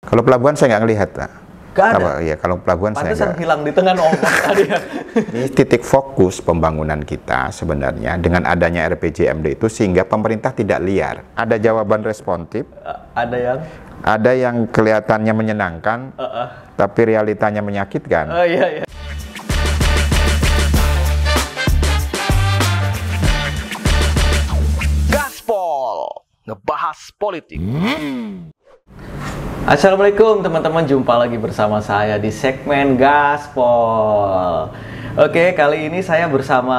Kalau pelabuhan saya nggak ngelihat, Pak. Nggak ada? Ya, kalau pelabuhan saya Pantesan nggak. hilang di tengah ombak tadi ya. Ini titik fokus pembangunan kita sebenarnya dengan adanya RPJMD itu sehingga pemerintah tidak liar. Ada jawaban responsif, Ada yang? ada yang kelihatannya menyenangkan, tapi realitanya menyakitkan. Oh iya, iya. Gaspol, ngebahas politik. Assalamualaikum teman-teman, jumpa lagi bersama saya di segmen Gaspol. Oke, kali ini saya bersama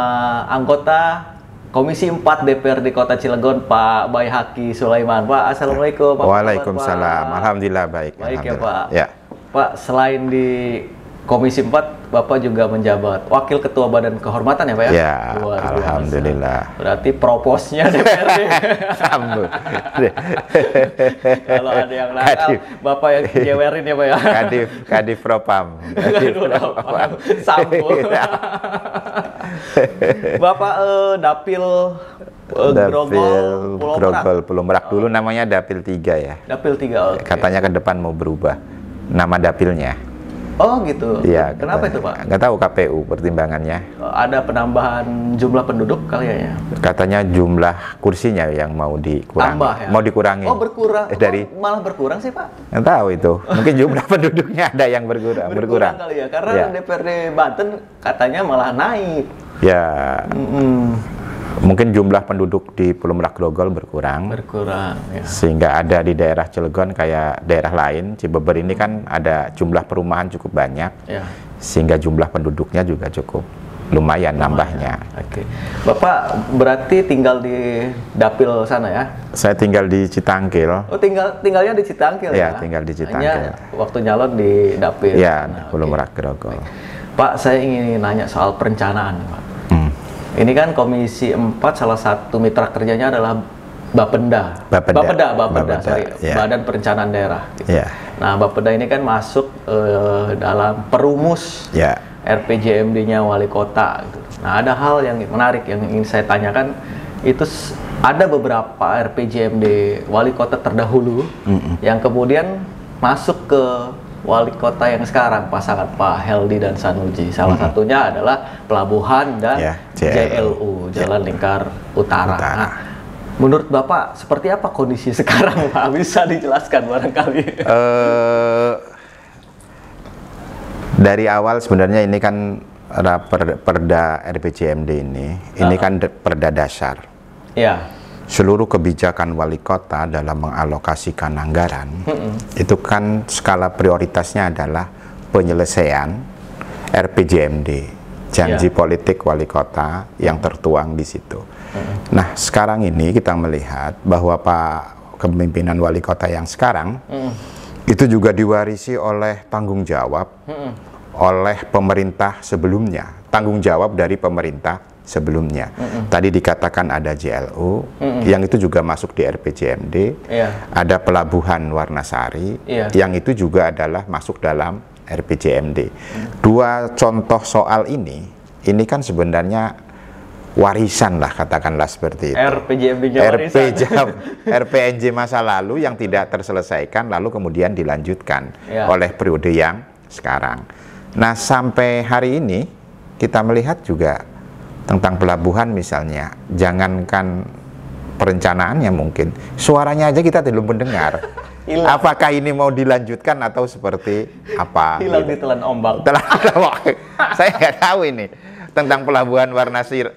anggota Komisi 4 DPRD Kota Cilegon, Pak Baihaqi Sulaiman. Pak, Assalamualaikum. Waalaikumsalam. Alhamdulillah baik. Baik ya, Alhamdulillah. Pak. Ya. Pak, selain di Komisi 4, Bapak juga menjabat Wakil Ketua Badan Kehormatan ya, Pak ya? Ya, Luar biasa. alhamdulillah. Berarti proposnya DPRD. Sambut. Kalau ada yang nakal, Bapak yang jewerin ya, Pak ya? Kadif Propam. Sambut. Bapak Dapil Grogol, Pulau Merak dulu namanya Dapil 3 ya. Dapil 3, oke. Katanya ke depan mau berubah nama dapilnya. Oh gitu. Iya. Kenapa itu, Pak? Nggak tahu KPU pertimbangannya. Ada penambahan jumlah penduduk kali ya? Katanya jumlah kursinya yang mau dikurangi. Tambah ya? Mau dikurangi. Oh, berkurang. Dari Malah berkurang sih, Pak? nggak tahu itu. Mungkin jumlah penduduknya ada yang berkurang. Kali ya, karena Ya. DPRD Banten katanya malah naik. Ya. Mungkin jumlah penduduk di Pulau Merak Grogol berkurang. Berkurang, ya. Sehingga ada di daerah Cilegon kayak daerah lain, Cibeber ini kan ada jumlah perumahan cukup banyak. Ya. Sehingga jumlah penduduknya juga cukup lumayan nambahnya. Oke. Bapak berarti tinggal di Dapil sana ya? Saya tinggal di Citangkil. Oh, tinggalnya di Citangkil ya? Ya, tinggal di Citangkil. Hanya waktu nyalon di Dapil. Ya, Nah, Pulau oke. Merak Grogol. Pak, saya ingin nanya soal perencanaan, Pak. Ini kan Komisi 4, salah satu mitra kerjanya adalah Bapenda, sorry, ya. Badan Perencanaan Daerah. Gitu. Ya. Nah, Bapenda ini kan masuk dalam perumus Ya. RPJMD-nya wali kota. Gitu. Nah, ada hal yang menarik yang ingin saya tanyakan. Itu ada beberapa RPJMD wali kota terdahulu yang kemudian masuk ke wali kota yang sekarang, pasangan Pak Heldi dan Sanusi. Salah satunya adalah Pelabuhan dan Ya, JLU, Jalan Lingkar Utara. Nah, menurut Bapak, seperti apa kondisi sekarang, Pak? Bisa dijelaskan barangkali? Dari awal sebenarnya ini kan perda RPJMD ini kan perda dasar. Ya. Seluruh kebijakan wali kota dalam mengalokasikan anggaran itu kan skala prioritasnya adalah penyelesaian RPJMD, janji politik wali kota yang tertuang di situ. Nah, sekarang ini kita melihat bahwa kepemimpinan wali kota yang sekarang itu juga diwarisi oleh tanggung jawab oleh pemerintah sebelumnya, tanggung jawab dari pemerintah sebelumnya. Tadi dikatakan ada JLU, yang itu juga masuk di RPJMD, ada Pelabuhan Warnasari, yang itu juga adalah masuk dalam RPJMD. Dua contoh soal ini kan sebenarnya warisan lah, katakanlah seperti itu. RPJMD masa lalu yang tidak terselesaikan, lalu kemudian dilanjutkan oleh periode yang sekarang. Nah, sampai hari ini kita melihat juga tentang pelabuhan misalnya, jangankan perencanaannya mungkin, suaranya aja kita belum mendengar. Apakah ini mau dilanjutkan atau seperti apa? Hilang ditelan ombak. Saya nggak tahu ini tentang Pelabuhan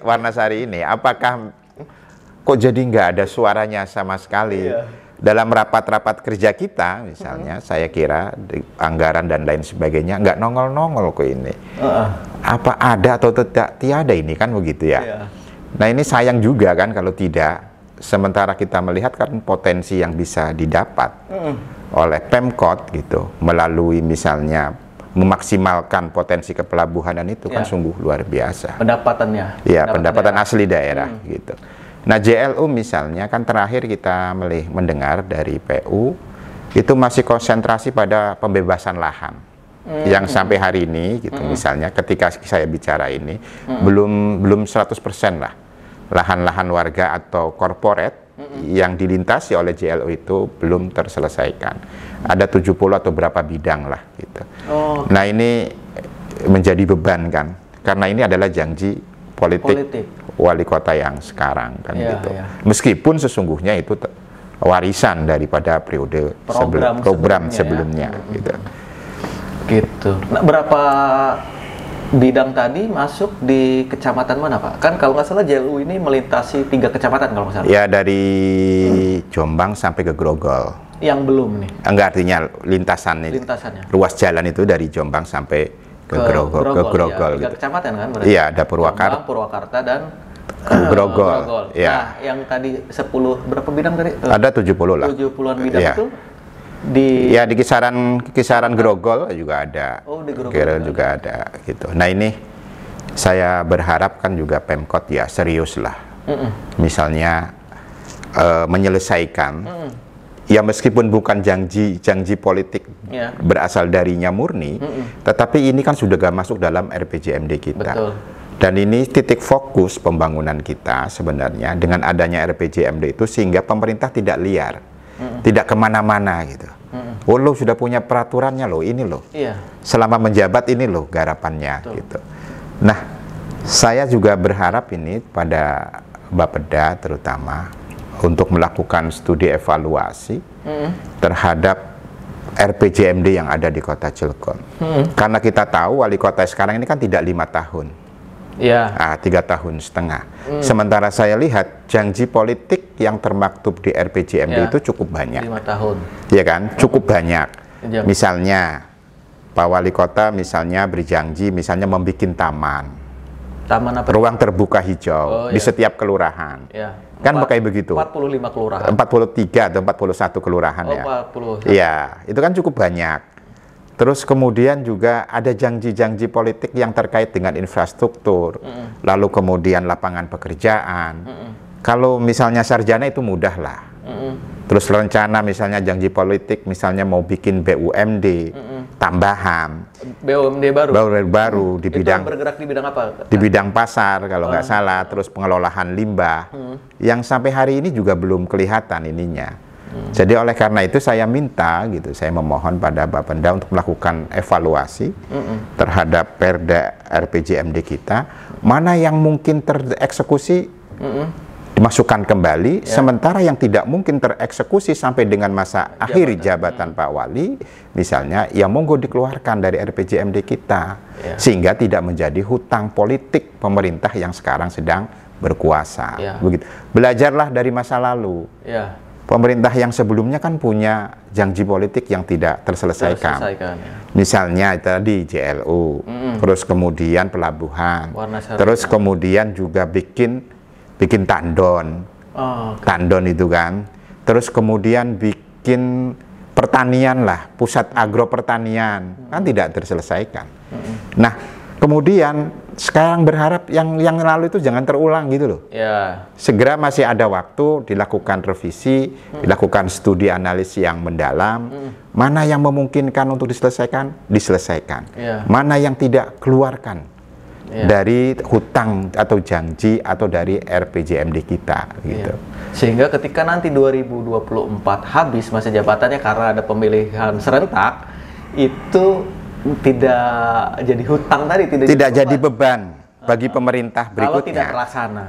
Warnasari ini. Apakah kok jadi nggak ada suaranya sama sekali? Dalam rapat-rapat kerja kita, misalnya, saya kira anggaran dan lain sebagainya nggak nongol-nongol kok ini. Apa ada atau tiada ini kan begitu ya. Nah, ini sayang juga kan kalau tidak. Sementara kita melihat kan potensi yang bisa didapat oleh Pemkot gitu, melalui misalnya memaksimalkan potensi kepelabuhanan itu kan sungguh luar biasa. Pendapatannya. Ya, pendapatan asli daerah gitu. Nah, JLU misalnya kan terakhir kita mendengar dari PU itu masih konsentrasi pada pembebasan lahan. Yang sampai hari ini gitu misalnya ketika saya bicara ini belum 100% lah lahan-lahan warga atau korporat yang dilintasi oleh JLU itu belum terselesaikan. Ada 70 atau berapa bidang lah gitu. Oh. Nah ini menjadi beban kan, karena ini adalah janji politik wali kota yang sekarang kan gitu. Meskipun sesungguhnya itu warisan daripada periode program sebelumnya gitu. Gitu. Nah, berapa bidang tadi masuk di kecamatan mana, Pak? Kan kalau nggak salah JLU ini melintasi 3 kecamatan kalau nggak salah. Ya, dari Jombang sampai ke Grogol. Yang belum nih? Enggak, artinya lintasannya. Ruas jalan itu dari Jombang sampai ke Grogol. Ya, 3 kecamatan kan berarti? Iya, ada Purwakarta dan Grogol. Ya. Nah, yang tadi 10 berapa bidang tadi? Ada 70 lah. 70-an bidang ya. Itu di kisaran Grogol juga ada. Oh, di Grogol juga ada gitu. Nah, ini saya berharap kan juga Pemkot ya serius lah. Misalnya menyelesaikan ya meskipun bukan janji politik berasal darinya murni, tetapi ini kan sudah gak masuk dalam RPJMD kita. Betul. Dan ini titik fokus pembangunan kita sebenarnya dengan adanya RPJMD itu, sehingga pemerintah tidak liar, tidak kemana-mana gitu. Oh, lo sudah punya peraturannya loh, ini loh. Selama menjabat ini loh garapannya. Betul. Gitu. Nah, saya juga berharap ini pada Bapeda terutama untuk melakukan studi evaluasi terhadap RPJMD yang ada di Kota Cilegon. Karena kita tahu wali kota sekarang ini kan tidak 5 tahun. 3,5 tahun. Sementara saya lihat janji politik yang termaktub di RPJMD itu cukup banyak. 5 tahun. Iya kan? Cukup banyak. Misalnya Pak Wali Kota misalnya berjanji misalnya membuat taman apa? Ruang terbuka hijau di setiap kelurahan. Kan kayak begitu. 45 kelurahan. 43 atau 41 kelurahan ya. 40. Iya, itu kan cukup banyak. Terus kemudian juga ada janji-janji politik yang terkait dengan infrastruktur, lalu kemudian lapangan pekerjaan. Kalau misalnya sarjana itu mudah lah. Terus rencana misalnya janji politik, misalnya mau bikin BUMD tambahan. BUMD baru di bidang. Bergerak di bidang apa? Di bidang pasar kalau nggak salah. Terus pengelolaan limbah, yang sampai hari ini juga belum kelihatan ininya. Jadi oleh karena itu saya minta gitu, saya memohon pada Bapenda untuk melakukan evaluasi terhadap Perda RPJMD kita, mana yang mungkin tereksekusi dimasukkan kembali, sementara yang tidak mungkin tereksekusi sampai dengan masa akhir jabatan Pak Wali, misalnya ya monggo dikeluarkan dari RPJMD kita, sehingga tidak menjadi hutang politik pemerintah yang sekarang sedang berkuasa. Begitu. Belajarlah dari masa lalu. Pemerintah yang sebelumnya kan punya janji politik yang tidak terselesaikan. Misalnya tadi JLU, terus kemudian pelabuhan, terus kemudian juga bikin tandon, tandon itu kan, terus kemudian bikin pertanian lah, pusat agro pertanian, kan tidak terselesaikan. Nah, kemudian sekarang berharap yang lalu itu jangan terulang gitu loh. Segera masih ada waktu dilakukan revisi, dilakukan studi analis yang mendalam, mana yang memungkinkan untuk diselesaikan, mana yang tidak, keluarkan dari hutang atau janji atau dari RPJMD kita gitu. Sehingga ketika nanti 2024 habis masa jabatannya karena ada pemilihan serentak, itu tidak jadi hutang tadi, tidak jadi beban bagi pemerintah berikutnya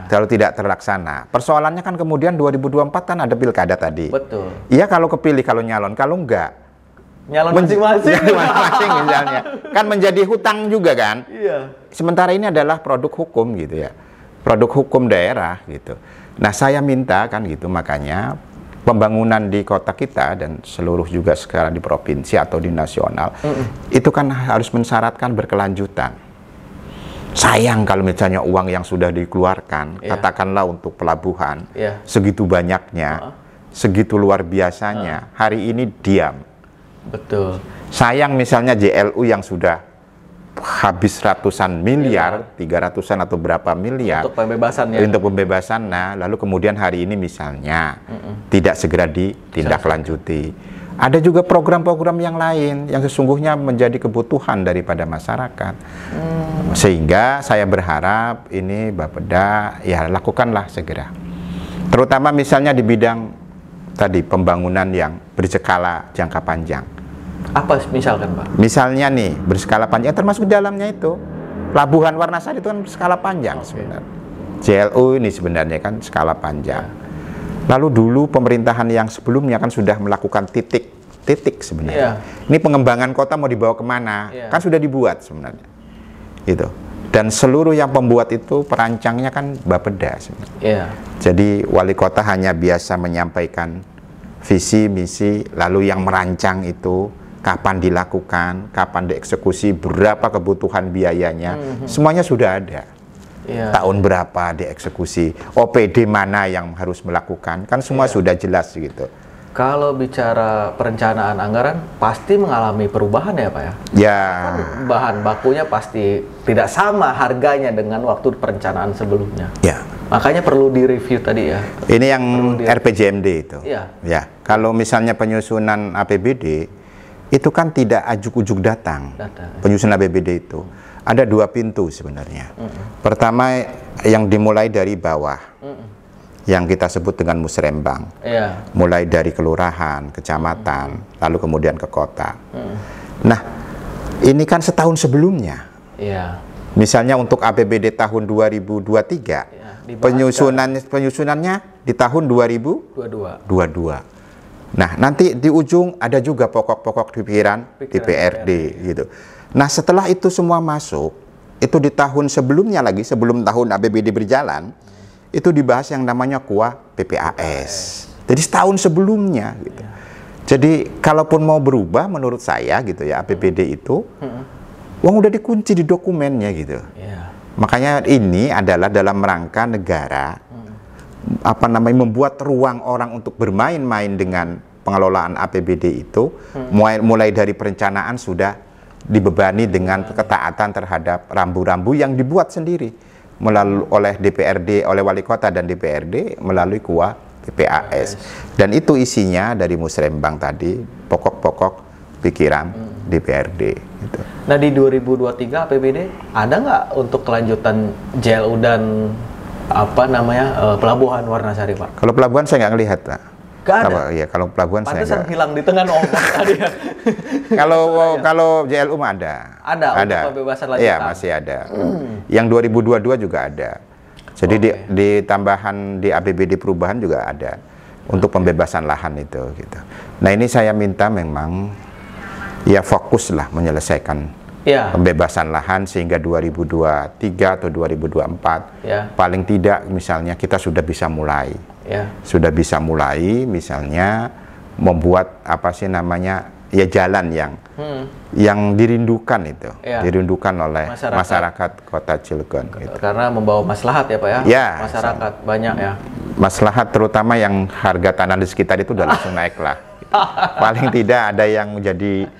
kalau tidak terlaksana. Persoalannya kan kemudian 2024 kan ada pilkada tadi. Betul. Iya, kalau kepilih, kalau nyalon, kalau enggak nyalon masing-masing misalnya kan menjadi hutang juga kan. Sementara ini adalah produk hukum gitu ya, produk hukum daerah gitu. Nah, saya minta kan gitu, makanya pembangunan di kota kita dan seluruh juga sekarang di provinsi atau di nasional itu kan harus mensyaratkan berkelanjutan. Sayang kalau misalnya uang yang sudah dikeluarkan, katakanlah untuk pelabuhan, segitu banyaknya, segitu luar biasanya, hari ini diam. Betul. Sayang misalnya JLU yang sudah habis ratusan miliar, 300-an atau berapa miliar untuk pembebasannya. Untuk pembebasan, nah lalu kemudian hari ini misalnya tidak segera ditindaklanjuti. Ada juga program-program yang lain yang sesungguhnya menjadi kebutuhan daripada masyarakat. Sehingga saya berharap ini Bapeda ya lakukanlah segera. Terutama misalnya di bidang tadi pembangunan yang berskala jangka panjang. Apa misalkan, Pak? Misalnya nih, berskala panjang, termasuk dalamnya itu Pelabuhan Warnasari itu kan skala panjang sebenarnya. JLU ini sebenarnya kan skala panjang. Lalu dulu pemerintahan yang sebelumnya kan sudah melakukan titik sebenarnya. Ini pengembangan kota mau dibawa kemana? Kan sudah dibuat sebenarnya. Gitu. Dan seluruh yang pembuat itu perancangnya kan Bapeda sebenarnya. Jadi wali kota hanya biasa menyampaikan visi, misi, lalu yang merancang itu kapan dilakukan, kapan dieksekusi, berapa kebutuhan biayanya, semuanya sudah ada. Tahun berapa dieksekusi, OPD mana yang harus melakukan, kan semua sudah jelas gitu. Kalau bicara perencanaan anggaran, pasti mengalami perubahan ya Pak ya? Ya. Kan bahan bakunya pasti tidak sama harganya dengan waktu perencanaan sebelumnya. Ya. Makanya perlu direview tadi ya. Ini yang RPJMD itu. Ya. Kalau misalnya penyusunan APBD, itu kan tidak ajuk-ujuk datang. Penyusunan APBD itu ada dua pintu sebenarnya. Pertama yang dimulai dari bawah, yang kita sebut dengan musrembang, mulai dari kelurahan, kecamatan, lalu kemudian ke kota. Nah, ini kan setahun sebelumnya. Misalnya untuk APBD tahun 2023, penyusunannya di tahun 2022. Nah, nanti di ujung ada juga pokok-pokok pikiran DPRD gitu. Nah, setelah itu semua masuk, itu di tahun sebelumnya lagi, sebelum tahun APBD berjalan, itu dibahas yang namanya KUA PPAS. Jadi setahun sebelumnya gitu. Jadi kalaupun mau berubah menurut saya gitu ya, APBD itu uang udah dikunci di dokumennya gitu. Makanya ini adalah dalam rangka negara membuat ruang orang untuk bermain-main dengan pengelolaan APBD itu, mulai dari perencanaan sudah dibebani dengan ketaatan terhadap rambu-rambu yang dibuat sendiri oleh DPRD, oleh wali kota dan DPRD melalui KUA PPAS. Dan itu isinya dari musrembang tadi, pokok-pokok pikiran DPRD. Gitu. Nah di 2023 APBD ada nggak untuk kelanjutan JLU dan Pelabuhan Warnasari, Pak? Kalau pelabuhan saya nggak ngelihat, Pak. Nggak ada? Iya, kalau pelabuhan saya nggak. Hilang di tengah ngomong tadi ya. Kalau JLU mah ada. Ada. Untuk pembebasan lanjutan. Iya, masih ada. Yang 2022 juga ada. Jadi di tambahan di APBD perubahan juga ada untuk pembebasan lahan itu gitu. Nah, ini saya minta memang ya fokuslah menyelesaikan pembebasan lahan sehingga 2023 atau 2024 paling tidak misalnya kita sudah bisa mulai misalnya membuat jalan yang dirindukan itu dirindukan oleh masyarakat Kota Cilegon gitu. Karena membawa maslahat ya Pak ya, masyarakat banyak ya, maslahat terutama yang harga tanah di sekitar itu udah langsung naik lah gitu. Paling tidak ada yang menjadi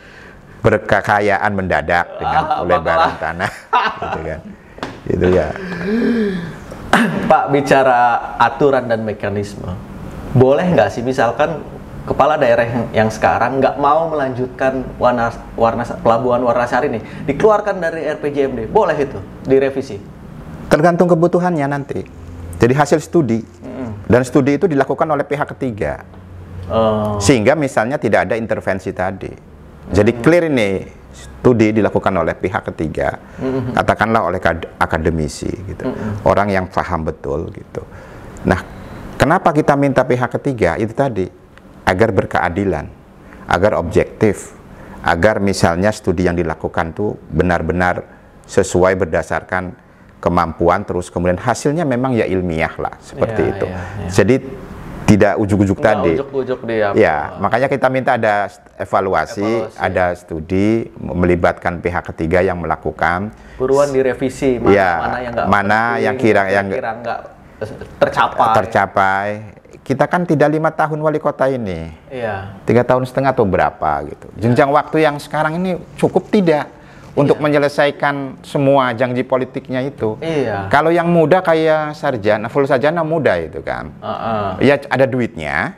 berkekayaan mendadak dengan pelebaran tanah gitu kan. Itu ya. Pak, bicara aturan dan mekanisme, boleh nggak sih misalkan kepala daerah yang sekarang nggak mau melanjutkan Pelabuhan Warnasari nih, dikeluarkan dari RPJMD, boleh itu direvisi? Tergantung kebutuhannya nanti. Jadi hasil studi, dan studi itu dilakukan oleh pihak ketiga, sehingga misalnya tidak ada intervensi tadi. Jadi clear ini studi dilakukan oleh pihak ketiga, katakanlah oleh akademisi gitu, orang yang paham betul gitu. Nah, kenapa kita minta pihak ketiga? Itu tadi, agar berkeadilan, agar objektif, agar misalnya studi yang dilakukan tuh benar-benar sesuai berdasarkan kemampuan, terus kemudian hasilnya memang ya ilmiah lah, seperti itu. Jadi tidak ujuk-ujuk tadi. Makanya kita minta ada evaluasi, ada studi melibatkan pihak ketiga yang melakukan. Buruan direvisi mana yang kira nggak tercapai. Kita kan tidak 5 tahun wali kota ini, 3,5 tahun atau berapa gitu. Jenjang waktu yang sekarang ini cukup tidak untuk menyelesaikan semua janji politiknya itu. Kalau yang muda kayak sarjana, full sarjana muda itu kan. Ya ada duitnya,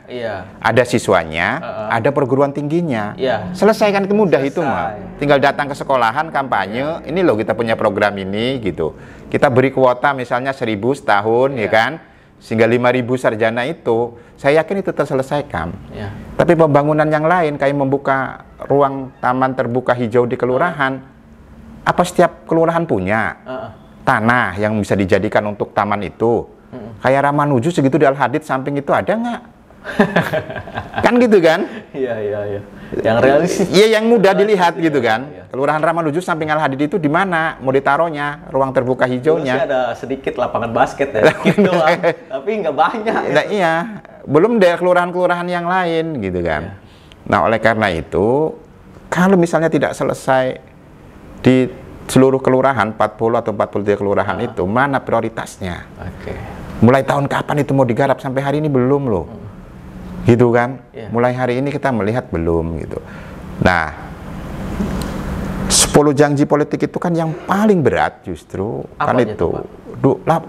ada siswanya, ada perguruan tingginya. Selesaikan itu mudah itu mah. Tinggal datang ke sekolahan kampanye, ini loh kita punya program ini gitu. Kita beri kuota misalnya 1.000 setahun ya kan. sehingga 5.000 sarjana itu, saya yakin itu terselesaikan. Ya. Tapi pembangunan yang lain kayak membuka ruang taman terbuka hijau di kelurahan, apa setiap kelurahan punya tanah yang bisa dijadikan untuk taman itu? Kayak Ramanuju segitu di Al-Hadid samping itu ada nggak? Kan gitu kan? Iya. Yang realistis. Iya, yang mudah dilihat gitu kan. Kelurahan Ramanuju samping Al-Hadid itu di mana? Mau ditaruhnya ruang terbuka hijaunya? Dulu sih ada sedikit lapangan basket ya, gitu doang. Tapi nggak banyak. Nah, iya, belum dari kelurahan-kelurahan yang lain gitu kan. Nah, oleh karena itu, kalau misalnya tidak selesai di seluruh kelurahan 40 atau 43 kelurahan itu, mana prioritasnya? Mulai tahun kapan itu mau digarap? Sampai hari ini belum loh. Gitu kan? Mulai hari ini kita melihat belum gitu. Nah, 10 janji politik itu kan yang paling berat justru. Apa kan itu?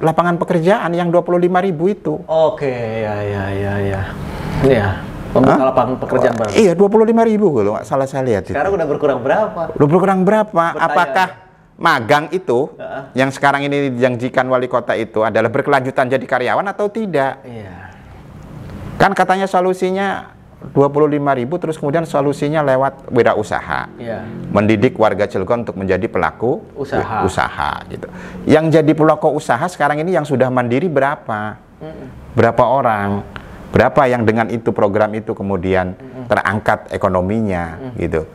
Lapangan pekerjaan yang 25.000 itu. Oke, ya. Membuka lapangan pekerjaan baru. Iya, 25.000 kalau nggak salah saya lihat. Sekarang udah berkurang berapa? Udah berkurang berapa? Apakah magang itu yang sekarang ini dijanjikan wali kota itu adalah berkelanjutan jadi karyawan atau tidak? Iya. Kan katanya solusinya 25.000, terus kemudian solusinya lewat wirausaha. Mendidik warga Cilegon untuk menjadi pelaku usaha gitu. Yang jadi pelaku usaha sekarang ini yang sudah mandiri berapa? Berapa orang? Berapa yang dengan itu program itu kemudian terangkat ekonominya gitu.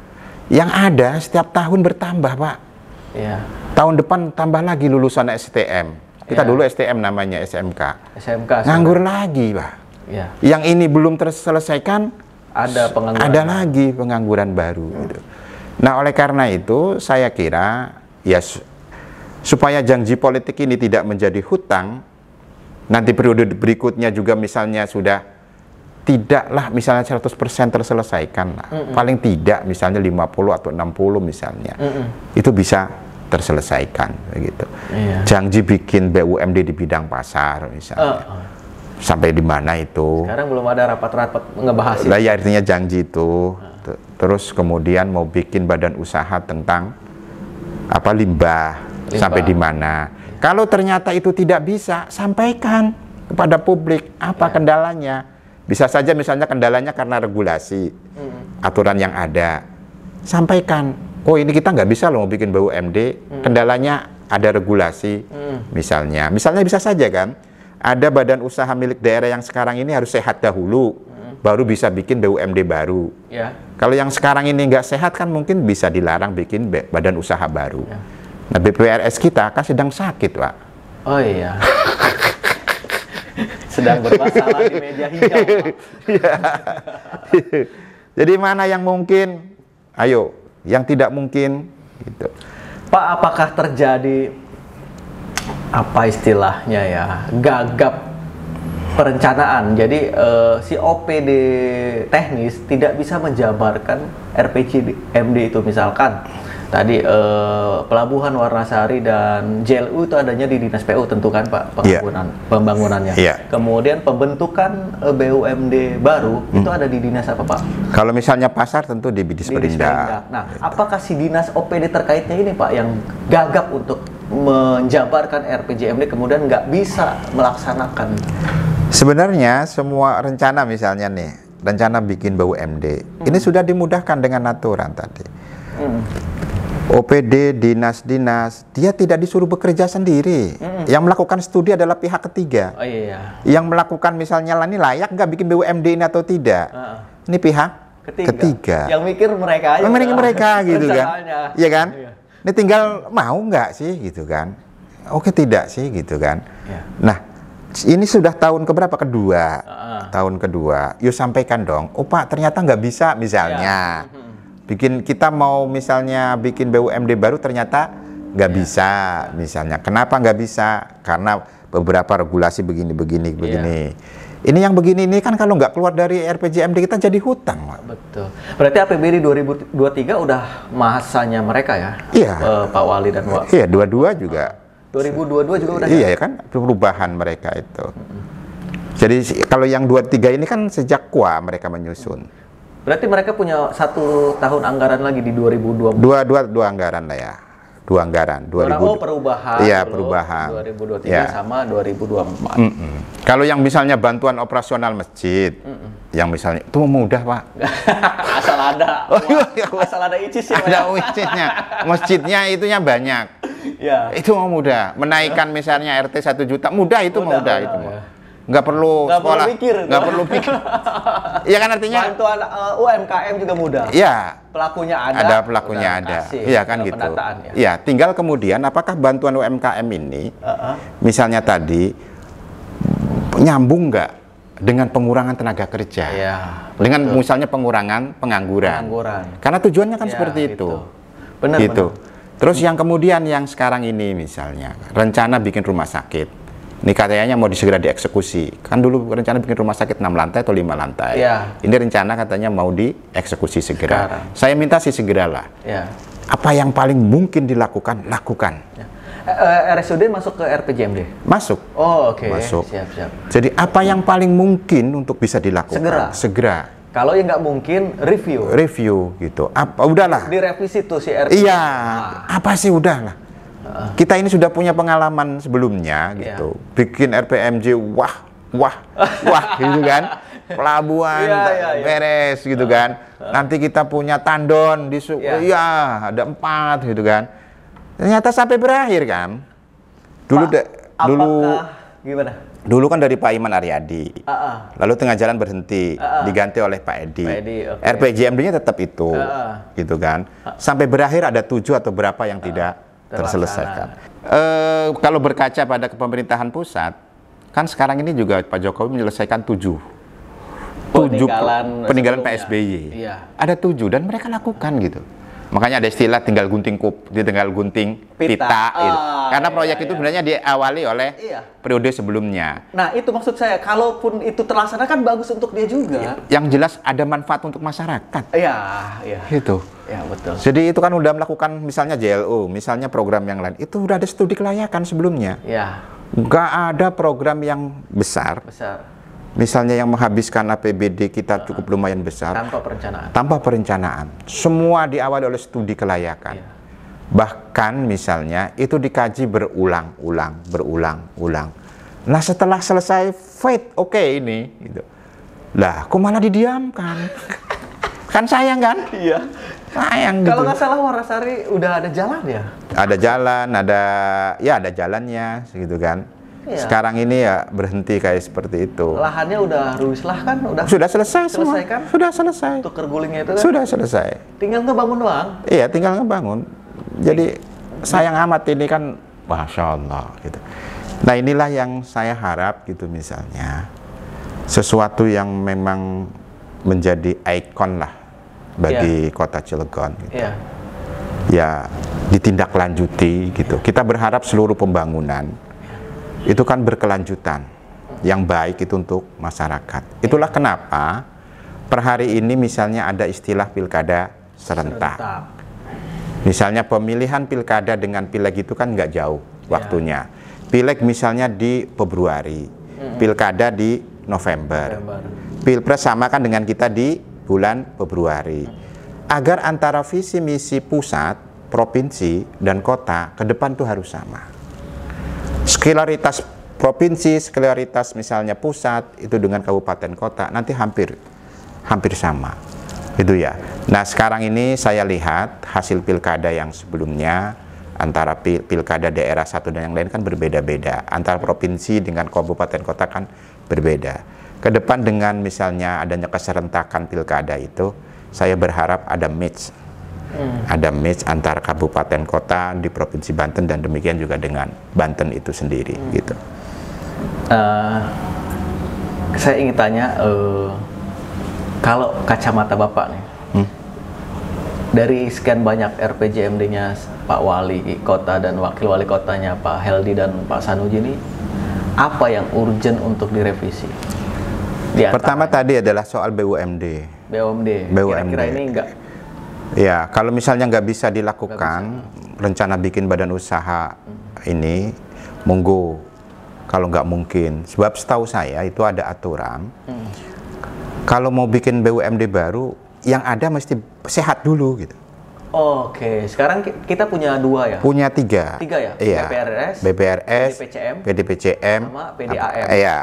Yang ada setiap tahun bertambah, Pak. Tahun depan tambah lagi lulusan STM. Kita dulu STM namanya, SMK. Nganggur lagi, Pak. Yang ini belum terselesaikan, ada lagi pengangguran baru gitu. Nah, oleh karena itu saya kira ya supaya janji politik ini tidak menjadi hutang, nanti periode berikutnya juga misalnya sudah tidaklah misalnya 100% terselesaikan lah. Paling tidak misalnya 50 atau 60 misalnya. Itu bisa terselesaikan begitu. Janji bikin BUMD di bidang pasar misalnya. Sampai di mana itu? Sekarang belum ada rapat-rapat ngebahas itu. Lah ya, artinya janji itu. Terus kemudian mau bikin badan usaha tentang limbah. Sampai di mana? Kalau ternyata itu tidak bisa, sampaikan kepada publik apa kendalanya. Bisa saja misalnya kendalanya karena regulasi, aturan yang ada. Sampaikan. Oh, ini kita nggak bisa loh mau bikin BUMD. Kendalanya ada regulasi. Misalnya bisa saja kan. Ada badan usaha milik daerah yang sekarang ini harus sehat dahulu, baru bisa bikin BUMD baru. Kalau yang sekarang ini nggak sehat kan mungkin bisa dilarang bikin badan usaha baru. Nah, BPRS kita kan sedang sakit, Pak. Oh iya. Sedang bermasalah di meja hijau, Pak. Jadi mana yang mungkin? Ayo, yang tidak mungkin gitu. Pak, apakah terjadi apa istilahnya ya, gagap perencanaan? Jadi si OPD teknis tidak bisa menjabarkan RPJMD itu. Misalkan tadi Pelabuhan Warnasari dan JLU itu adanya di Dinas PU tentu kan, Pak, pembangunannya. Kemudian pembentukan BUMD baru itu ada di dinas apa, Pak? Kalau misalnya pasar tentu di Disperindak. Nah, apakah si dinas OPD terkaitnya ini, Pak, yang gagap untuk menjabarkan RPJMD kemudian nggak bisa melaksanakan? Sebenarnya semua rencana misalnya nih, rencana bikin BUMD, ini sudah dimudahkan dengan aturan tadi. OPD, dinas-dinas, dia tidak disuruh bekerja sendiri. Yang melakukan studi adalah pihak ketiga. Yang melakukan misalnya ini layak nggak bikin BUMD ini atau tidak. Ini pihak ketiga. Yang mikir mereka aja. Mereka gitu kan. Iya kan? Ini tinggal mau nggak sih gitu kan. Oke, tidak sih gitu kan. Nah, ini sudah tahun keberapa? Kedua. Tahun kedua. Yuk sampaikan dong. Oh Pak, ternyata nggak bisa misalnya. Kita mau misalnya bikin BUMD baru ternyata nggak bisa misalnya. Kenapa nggak bisa? Karena beberapa regulasi begini. Ini yang begini ini kan kalau nggak keluar dari RPJMD kita jadi hutang, Pak. Betul. Berarti APBD 2023 udah masanya mereka ya? Pak Wali dan Wak. Iya, dua-dua juga. 2022 juga udah. Iya kan, perubahan mereka itu. Jadi kalau yang 23 ini kan sejak KUA mereka menyusun. Berarti mereka punya 1 tahun anggaran lagi di 2020. Dua anggaran lah ya. dua anggaran. Perubahan. Iya, dulu, perubahan. 2023 ya. sama 2024. Kalau yang misalnya bantuan operasional masjid, yang misalnya itu mudah, Pak. Asal ada. Asal ada ICIS ya. Ada ICIS-nya. Masjidnya itunya banyak. Ya. Itu mau mudah. Menaikkan misalnya RT 1 juta, mudah itu. Ya. Nggak perlu sekolah, nggak perlu pikir. Iya kan artinya. Bantuan UMKM juga mudah. Iya. Pelakunya ada. Ada pelakunya ada. Iya kan gitu. Iya, tinggal kemudian apakah bantuan UMKM ini, misalnya tadi nyambung nggak dengan pengurangan tenaga kerja, dengan misalnya pengurangan pengangguran. Karena tujuannya kan seperti itu. Benar. Gitu. Terus yang kemudian yang sekarang ini misalnya rencana bikin rumah sakit. Ini katanya mau segera dieksekusi. Kan dulu rencana bikin rumah sakit 6 lantai atau 5 lantai. Ya. Ini rencana katanya mau dieksekusi segera. Sekarang. Saya minta sih segeralah. Ya. Apa yang paling mungkin dilakukan, lakukan. Ya. RSUD masuk ke RPJMD? Masuk. Oh, oke. Masuk. Siap. Jadi apa yang paling mungkin untuk bisa dilakukan? Segera. Kalau yang nggak mungkin, review gitu. Apa udahlah. Direvisi tuh si RPJMD. Iya. Apa sih udahlah. Kita ini sudah punya pengalaman sebelumnya gitu. Bikin RPMJ wah gitu kan. Pelabuhan beres gitu kan. Nanti kita punya tandon di ada 4 gitu kan. Ternyata sampai berakhir kan. Gimana? Dulu kan dari Pak Iman Aryadi. Lalu tengah jalan berhenti, diganti oleh Pak Edi. RPJMD-nya tetap itu. Gitu kan. Sampai berakhir ada 7 atau berapa yang tidak terselesaikan. Kalau berkaca pada kepemerintahan pusat, kan sekarang ini juga Pak Jokowi menyelesaikan 7 peninggalan PSBY. Iya. Ada 7 dan mereka lakukan gitu. Makanya ada istilah tinggal gunting pita. Gitu. Karena proyek itu sebenarnya diawali oleh periode sebelumnya. Nah itu maksud saya, kalaupun itu terlaksana kan bagus untuk dia juga. Yang jelas ada manfaat untuk masyarakat. Iya. Gitu. Ya betul. Jadi itu kan udah melakukan misalnya JLU, misalnya program yang lain, itu udah ada studi kelayakan sebelumnya. Ya. Nggak ada program yang besar. Misalnya yang menghabiskan APBD kita cukup lumayan besar. Tanpa perencanaan. Semua diawali oleh studi kelayakan. Ya. Bahkan misalnya itu dikaji berulang-ulang. Nah setelah selesai ini. Gitu. Lah kok malah didiamkan? Kan sayang kan? Iya. Sayang gitu. Kalau nggak salah Warasari udah ada jalan ya? Ada jalan, ada jalannya gitu kan. Iya. Sekarang ini ya berhenti kayak seperti itu. Lahannya udah ruwislah kan? Sudah selesai semua. Kan? Sudah selesai. Tuker gulingnya itu kan? Sudah selesai. Tinggal ngebangun doang? Iya, tinggal ngebangun. Jadi sayang amat ini kan, Masya Allah gitu. Nah inilah yang saya harap gitu misalnya. Sesuatu yang memang menjadi ikon lah bagi kota Cilegon gitu. Ya ditindaklanjuti gitu. Kita berharap seluruh pembangunan itu kan berkelanjutan yang baik itu untuk masyarakat. Itulah kenapa per hari ini misalnya ada istilah pilkada serentak. Misalnya pemilihan pilkada dengan pileg itu kan nggak jauh waktunya. Pileg misalnya di Februari, pilkada di November. Pilpres sama kan dengan kita di bulan Februari. Agar antara visi misi pusat, provinsi, dan kota ke depan tuh harus sama. Skalaritas provinsi, skalaritas misalnya pusat itu dengan kabupaten kota nanti hampir sama. Itu ya. Nah, sekarang ini saya lihat hasil pilkada yang sebelumnya antara pilkada daerah satu dan yang lain kan berbeda-beda. Antara provinsi dengan kabupaten kota kan berbeda. Ke depan dengan misalnya adanya keserentakan pilkada itu, saya berharap ada match. Ada match antara kabupaten kota di Provinsi Banten dan demikian juga dengan Banten itu sendiri gitu. Saya ingin tanya, kalau kacamata Bapak nih, dari sekian banyak RPJMD-nya Pak Wali Kota dan Wakil Wali Kotanya Pak Heldi dan Pak Sanuji ini, apa yang urgent untuk direvisi? Pertama tadi adalah soal BUMD. Kira-kira ini enggak? Ya, kalau misalnya nggak bisa dilakukan, rencana bikin badan usaha ini, monggo. Kalau nggak mungkin, sebab setahu saya itu ada aturan. Kalau mau bikin BUMD baru, yang ada mesti sehat dulu gitu. Oke, sekarang kita punya 2 ya? Punya 3. 3 ya? Iya. BPRS, PDPCM, sama PDAM. Iya.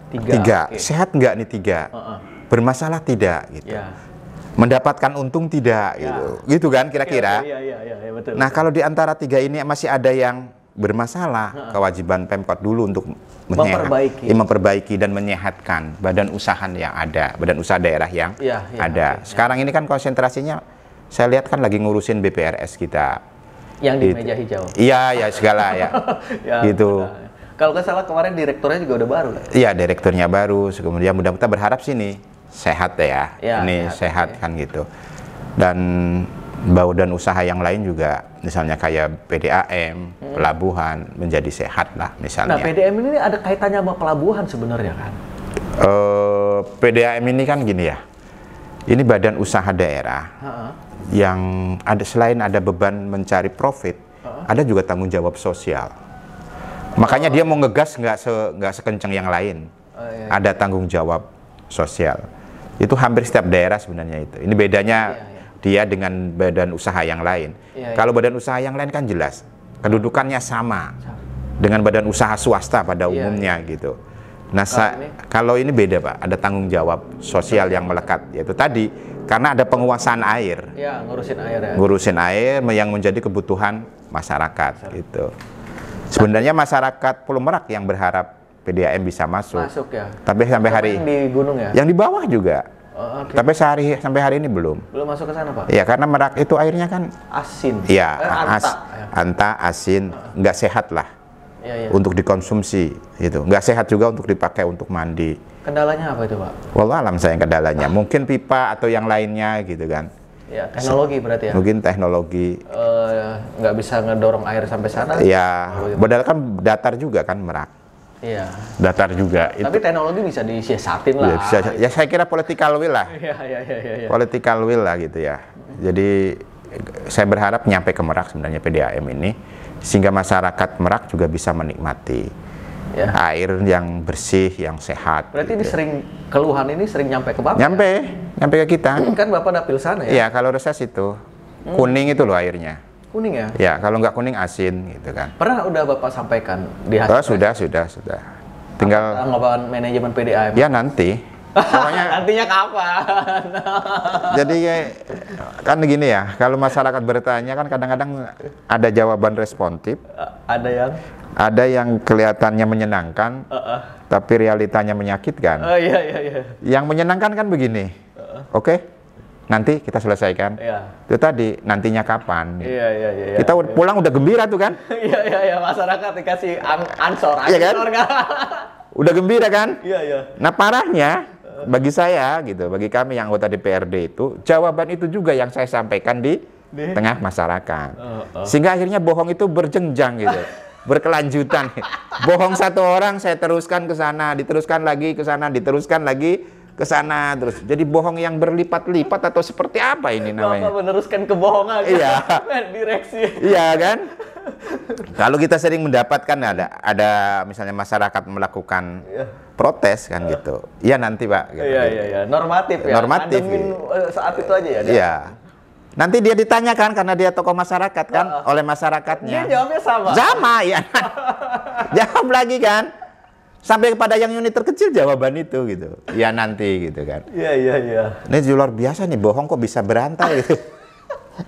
3. Okay. Sehat nggak nih 3? Bermasalah tidak gitu. Ya. Mendapatkan untung tidak gitu. Gitu kan kira-kira. Iya, betul. Nah, kalau di antara 3 ini masih ada yang bermasalah, kewajiban Pemkot dulu untuk memperbaiki dan menyehatkan badan usaha yang ada, badan usaha daerah yang ada. Sekarang ini kan konsentrasinya saya lihat kan lagi ngurusin BPRS kita. Yang di meja hijau. Iya, ya segala ya. Gitu. Kalau nggak salah kemarin direkturnya juga udah baru. Iya, direkturnya baru. Kemudian mudah-mudahan berharap sini sehat ya. Ini sehat kan gitu. Dan badan usaha yang lain juga, misalnya kayak PDAM, pelabuhan menjadi sehat lah misalnya. Nah, PDAM ini ada kaitannya sama pelabuhan sebenarnya kan? PDAM ini kan gini ya. Ini badan usaha daerah. Yang ada, selain ada beban mencari profit, ada juga tanggung jawab sosial. Makanya dia mau ngegas nggak sekencang yang lain. Ada tanggung jawab sosial. Itu hampir setiap daerah sebenarnya itu. Ini bedanya dia dengan badan usaha yang lain. Kalau badan usaha yang lain kan jelas kedudukannya sama dengan badan usaha swasta pada umumnya gitu. Nah, kalau ini beda Pak, ada tanggung jawab sosial yang melekat, yaitu tadi karena ada penguasaan air. Ya, ngurusin air ya. Ngurusin air yang menjadi kebutuhan masyarakat gitu. Sebenarnya masyarakat Pulau Merak yang berharap PDAM bisa masuk. Masuk ya. Tapi sampai hari yang di gunung ya. Yang di bawah juga. Tapi sampai hari ini belum. Belum masuk ke sana Pak. Iya, karena Merak itu airnya kan asin. Iya, anta asin, nggak sehat lah. Untuk dikonsumsi gitu, nggak sehat juga untuk dipakai untuk mandi. Kendalanya apa itu Pak? Wallahualam saya kendalanya, mungkin pipa atau yang lainnya gitu kan. Ya, teknologi berarti ya. Mungkin teknologi. Nggak bisa ngedorong air sampai sana. Iya, padahal kan datar juga kan Merak. Iya. Datar juga. Tapi teknologi bisa disiasatin lah. Ya saya kira political will lah. Iya. Political will lah gitu ya. Jadi saya berharap nyampe ke Merak sebenarnya PDAM ini, sehingga masyarakat Merak juga bisa menikmati air yang bersih, yang sehat. Berarti gitu. Ini keluhan ini sering nyampe ke Bapak? Nyampe ke kita. Kan Bapak dapil sana ya? Iya, kalau reses itu kuning itu loh airnya. Kuning ya? Ya, kalau nggak kuning asin gitu kan. Pernah udah Bapak sampaikan di hasil? Sudah. Tinggal tanggapan manajemen PDAM. Ya nanti. Pokoknya nantinya kapan? Jadi kan begini ya, kalau masyarakat bertanya kan kadang-kadang ada jawaban responsif. Ada yang kelihatannya menyenangkan, tapi realitanya menyakitkan. Iya. Yang menyenangkan kan begini. Oke, nanti kita selesaikan. Itu tadi, nantinya kapan. Iya. Kita pulang udah gembira tuh kan? Iya, masyarakat dikasih ansor kan? Udah gembira kan? Iya. Nah, parahnya bagi saya gitu, bagi kami yang anggota DPRD itu, jawaban itu juga yang saya sampaikan di tengah masyarakat. Sehingga akhirnya bohong itu berjenjang gitu. Berkelanjutan. Bohong satu orang saya teruskan ke sana, diteruskan lagi ke sana, diteruskan lagi ke sana terus. Jadi bohong yang berlipat-lipat atau seperti apa ini namanya? Bapak meneruskan kebohongan. Iya. Direksi. Iya kan? Kalau kita sering mendapatkan ada misalnya masyarakat melakukan protes kan gitu. Iya nanti Pak. Gitu. Iya. Normatif ya. Normatif. Saat itu aja ya. Iya. Nanti dia ditanyakan karena dia tokoh masyarakat kan oleh masyarakatnya. Dia jawabnya sama. Sama ya. Jawab lagi kan. Sampai kepada yang unit terkecil jawaban itu gitu. Ya nanti gitu kan. Iya. Ini luar biasa nih, bohong kok bisa berantai gitu.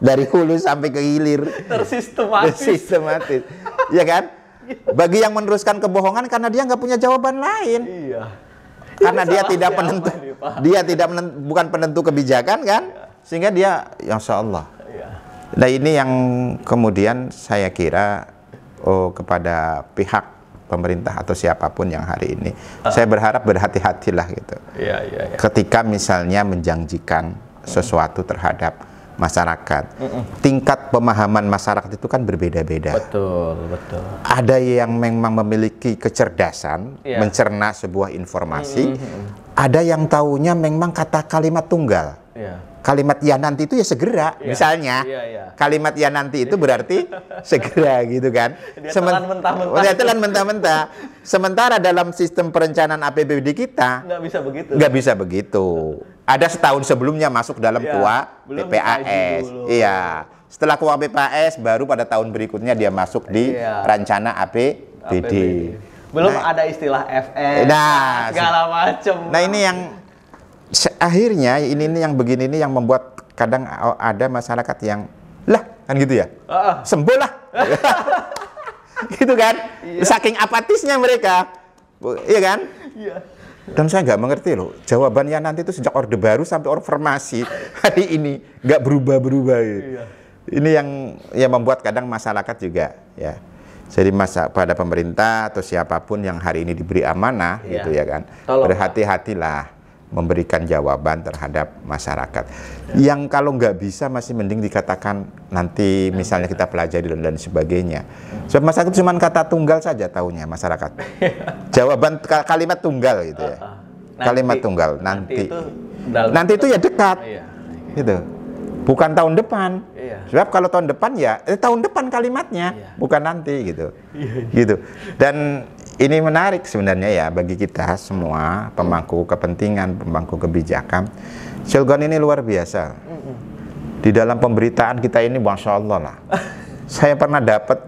Dari hulu sampai ke hilir. Tersistematis. Ya kan? Bagi yang meneruskan kebohongan karena dia nggak punya jawaban lain. Iya. Karena dia tidak penentu. Bukan penentu kebijakan kan? Sehingga dia, Insya Allah. Nah ini yang kemudian saya kira kepada pihak pemerintah atau siapapun yang hari ini, saya berharap berhati-hatilah gitu. Iya. Ketika misalnya menjanjikan sesuatu terhadap masyarakat, tingkat pemahaman masyarakat itu kan berbeda-beda. Betul. Ada yang memang memiliki kecerdasan mencerna sebuah informasi, ada yang taunya memang kata kalimat tunggal. Kalimat ya nanti itu ya segera, misalnya. Kalimat ya nanti itu berarti segera gitu kan. Dia telan mentah-mentah. Sementara dalam sistem perencanaan APBD kita nggak bisa begitu. Ada setahun sebelumnya masuk dalam kuah PPAS. Iya. Setelah keluar BPAS, baru pada tahun berikutnya dia masuk di rencana APBD. Belum ada istilah FN, segala macam. Nah ini yang akhirnya ini yang begini ini yang membuat kadang ada masyarakat yang lah kan gitu ya, sembuh lah, gitu kan? Saking apatisnya mereka, iya kan? Iya. Dan saya nggak mengerti loh, jawabannya nanti itu sejak Orde Baru sampai reformasi hari ini nggak berubah-berubah. Iya. Ini yang membuat kadang masyarakat juga ya. Jadi pada pemerintah atau siapapun yang hari ini diberi amanah gitu ya kan, berhati-hatilah memberikan jawaban terhadap masyarakat. Yang kalau nggak bisa masih mending dikatakan nanti misalnya kita pelajari dan sebagainya. Sebab masyarakat cuma kata tunggal saja taunya masyarakat. Jawaban kalimat tunggal gitu ya. Kalimat tunggal nanti itu ya dekat. Gitu. Bukan tahun depan. Sebab kalau tahun depan ya tahun depan kalimatnya, bukan nanti gitu. Gitu. Dan ini menarik sebenarnya ya bagi kita semua pemangku kepentingan, pemangku kebijakan. Cilegon ini luar biasa. Di dalam pemberitaan kita ini, masya Allah lah. Saya pernah dapat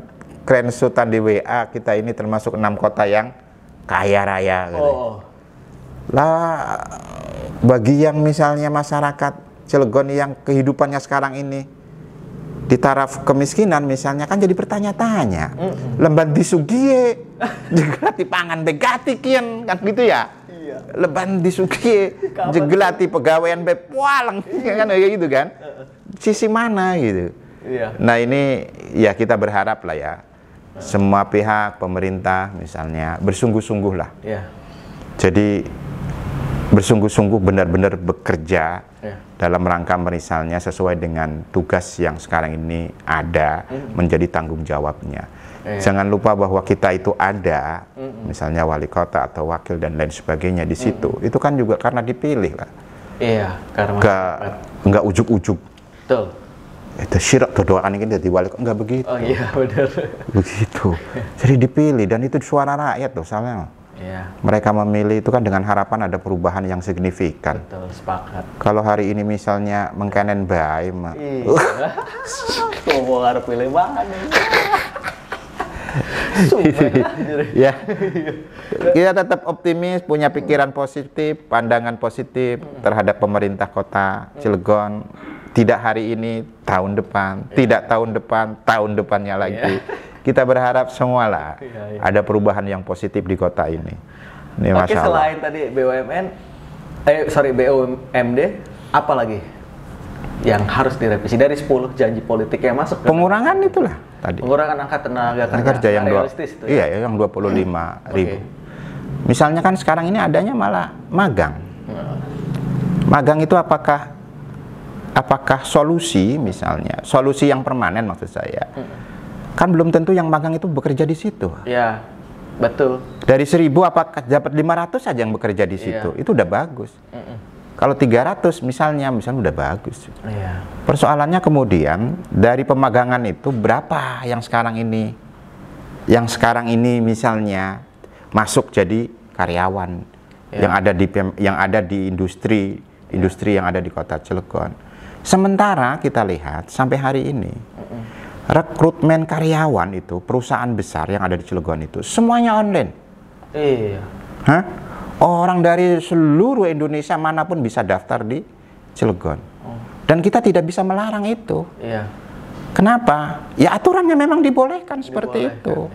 screenshotan di WA kita ini termasuk 6 kota yang kaya raya. Gitu. Lah bagi yang misalnya masyarakat Cilegon yang kehidupannya sekarang ini di taraf kemiskinan misalnya kan jadi bertanya-tanya. Lemban disugie jeglati pangan begati kian kan gitu ya. Lemban disugie jeglati pegawaian bepualang kan kayak gitu kan. Sisi mana gitu. Nah ini ya kita berharap lah ya semua pihak pemerintah misalnya bersungguh-sungguh lah. Jadi bersungguh-sungguh benar-benar bekerja dalam rangka misalnya sesuai dengan tugas yang sekarang ini ada menjadi tanggung jawabnya. Jangan lupa bahwa kita itu ada misalnya wali kota atau wakil dan lain sebagainya di situ. Itu kan juga karena dipilih lah. Karena nggak ujuk-ujuk. Betul. Itu syirak doakan ini jadi wali kota, nggak begitu. Oh iya benar. Begitu. Jadi dipilih dan itu suara rakyat loh soalnya. Mereka memilih itu kan dengan harapan ada perubahan yang signifikan. Betul, sepakat. Kalau hari ini misalnya mengkenen bae mah. Mau harus pilih banget. Ya. Kita tetap optimis, punya pikiran positif, pandangan positif terhadap pemerintah kota Cilegon. Tidak hari ini, tahun depan, tidak tahun depan, tahun depannya lagi. Kita berharap semualah ada perubahan yang positif di kota ini. Oke, selain tadi BUMD, apa lagi yang harus direvisi dari 10 janji politik yang masuk? Pengurangan itulah tadi. Pengurangan angka tenaga kerja yang realistis itu ya? Iya, yang 25.000. Misalnya kan sekarang ini adanya malah magang. Magang itu apakah solusi misalnya, solusi yang permanen maksud saya. Kan belum tentu yang magang itu bekerja di situ. Iya, betul. Dari 1.000 apakah dapat 500 saja yang bekerja di situ? Itu udah bagus. Kalau 300 misalnya udah bagus. Persoalannya kemudian dari pemagangan itu berapa yang sekarang ini misalnya masuk jadi karyawan yang ada di industri yang ada di kota Cilegon. Sementara kita lihat sampai hari ini rekrutmen karyawan itu perusahaan besar yang ada di Cilegon itu semuanya online. Orang dari seluruh Indonesia manapun bisa daftar di Cilegon. Dan kita tidak bisa melarang itu. Kenapa? Ya aturannya memang dibolehkan seperti itu.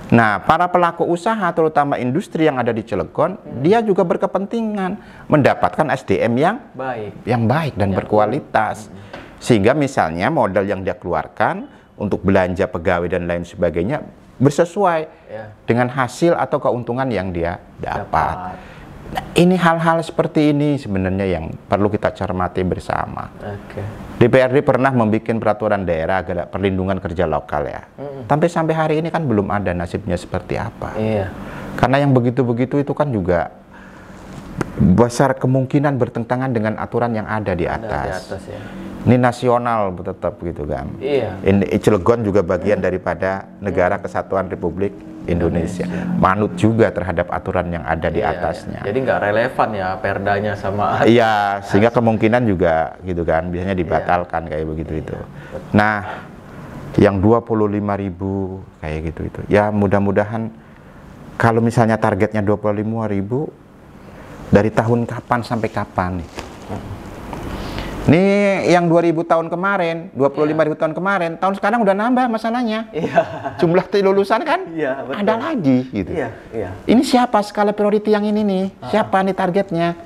Nah, para pelaku usaha terutama industri yang ada di Cilegon, dia juga berkepentingan mendapatkan SDM yang baik dan berkualitas. Sehingga misalnya modal yang dia keluarkan untuk belanja pegawai dan lain sebagainya bersesuai dengan hasil atau keuntungan yang dia dapat. Nah, ini hal-hal seperti ini sebenarnya yang perlu kita cermati bersama. DPRD pernah membuat peraturan daerah perlindungan kerja lokal ya. Sampai hari ini kan belum ada nasibnya seperti apa. Karena yang begitu-begitu itu kan juga besar kemungkinan bertentangan dengan aturan yang ada di Ada di atas. atas ya. Ini nasional tetap gitu kan. Iya. Ini Cilegon juga bagian daripada Negara Kesatuan Republik Indonesia. Manut juga terhadap aturan yang ada di Iya, atasnya. iya. Jadi nggak relevan ya perdanya sama. Iya, sehingga kemungkinan juga gitu kan, biasanya dibatalkan kayak begitu itu. Nah, yang 25.000 kayak gitu itu. Ya mudah-mudahan kalau misalnya targetnya 25.000 dari tahun kapan sampai kapan nih? Nih yang 2000 tahun kemarin, 25.000 tahun kemarin, tahun sekarang udah nambah masalahnya. Iya. Jumlah lulusan kan Iya, betul. ada lagi gitu. Iya, iya. Ini siapa skala priority yang ini nih? Siapa nih targetnya?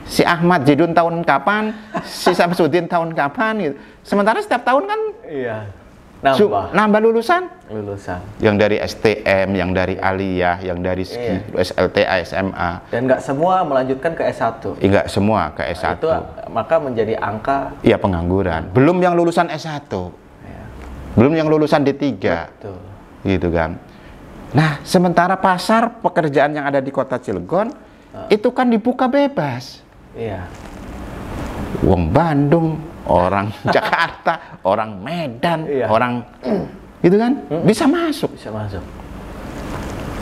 Si Ahmad Jedun tahun kapan? Si Samsudin tahun kapan gitu. Sementara setiap tahun kan Iya. Nambah lulusan. lulusan. Yang dari STM, yang dari Aliyah, yang dari SLTA, SMA. Dan nggak semua melanjutkan ke S1. Enggak semua ke S1. Itu maka menjadi angka. Iya, pengangguran. Belum yang lulusan S1. Ya. Belum yang lulusan D3. Betul. Gitu kan. Nah, sementara pasar pekerjaan yang ada di Kota Cilegon itu kan dibuka bebas. Iya. Wong Bandung, orang Jakarta, orang Medan, Iya. orang gitu kan bisa masuk. Bisa masuk.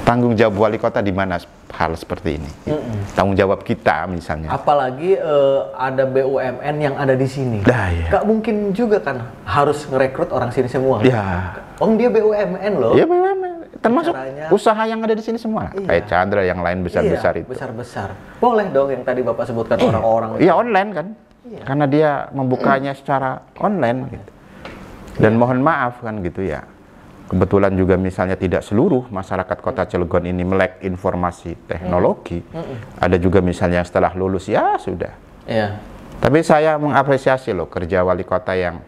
Tanggung jawab wali kota di mana hal seperti ini? Tanggung jawab kita misalnya. Apalagi ada BUMN yang ada di sini. Dah, ya. Gak mungkin juga kan harus ngerekrut orang sini semua. Ya, Dia BUMN loh. ya memang termasuk Caranya- usaha yang ada di sini semua. Iya. Kayak Chandra yang lain besar-besar Iya, itu. besar-besar. Boleh dong yang tadi Bapak sebutkan orang-orang. Iya online kan, karena dia membukanya secara online gitu. Dan mohon maaf kan gitu ya. Kebetulan juga misalnya tidak seluruh masyarakat Kota Cilegon ini melek informasi teknologi. Ada juga misalnya yang setelah lulus ya sudah. Iya. Tapi saya mengapresiasi loh kerja wali kota yang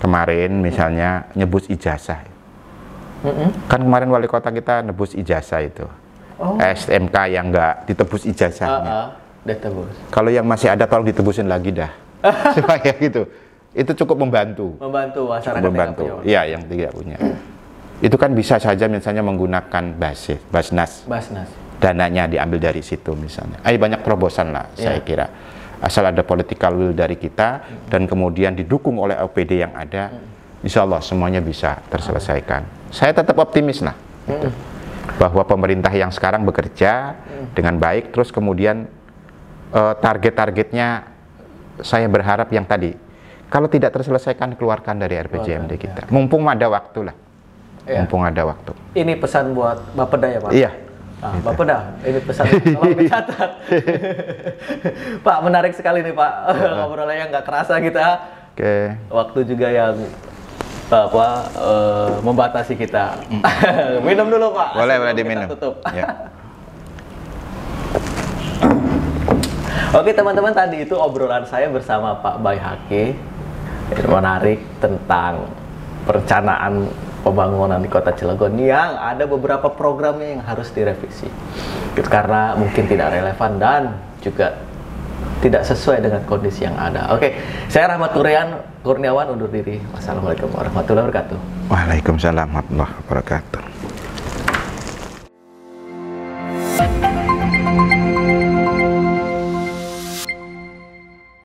kemarin misalnya nyebut ijazah. Kan kemarin wali kota kita nebus ijazah itu. SMK yang nggak ditebus ijazahnya. Ditebus. Kalau yang masih ada tolong ditebusin lagi dah. Supaya gitu. Itu cukup membantu. Membantu masyarakat Membantu. yang nggak punya. Iya, yang tidak punya. Itu kan bisa saja misalnya menggunakan Basnas. Basnas. Dananya diambil dari situ misalnya. Banyak terobosan lah saya kira. Asal ada political will dari kita dan kemudian didukung oleh OPD yang ada, insya Allah semuanya bisa terselesaikan. Saya tetap optimis lah. Gitu. Bahwa pemerintah yang sekarang bekerja dengan baik, terus kemudian target-targetnya saya berharap yang tadi, kalau tidak terselesaikan keluarkan dari RPJMD kita. Mumpung ada waktu lah. Iya. Mumpung ada waktu. Ini pesan buat Bapeda ya Pak? Iya. Bapeda, ini pesan tolong dicatat. Pak, menarik sekali nih Pak. Ngobrolnya nggak kerasa kita. Oke. Waktu juga yang membatasi kita. Minum dulu Pak. Boleh Sebelum kita diminum. tutup. Ya. Oke teman-teman, tadi itu obrolan saya bersama Pak Baihaqi, menarik tentang perencanaan pembangunan di Kota Cilegon yang ada beberapa programnya yang harus direvisi karena mungkin tidak relevan dan juga tidak sesuai dengan kondisi yang ada. Oke, saya Rahmat Kurniawan undur diri. Wassalamualaikum warahmatullahi wabarakatuh. Waalaikumsalam warahmatullahi wabarakatuh.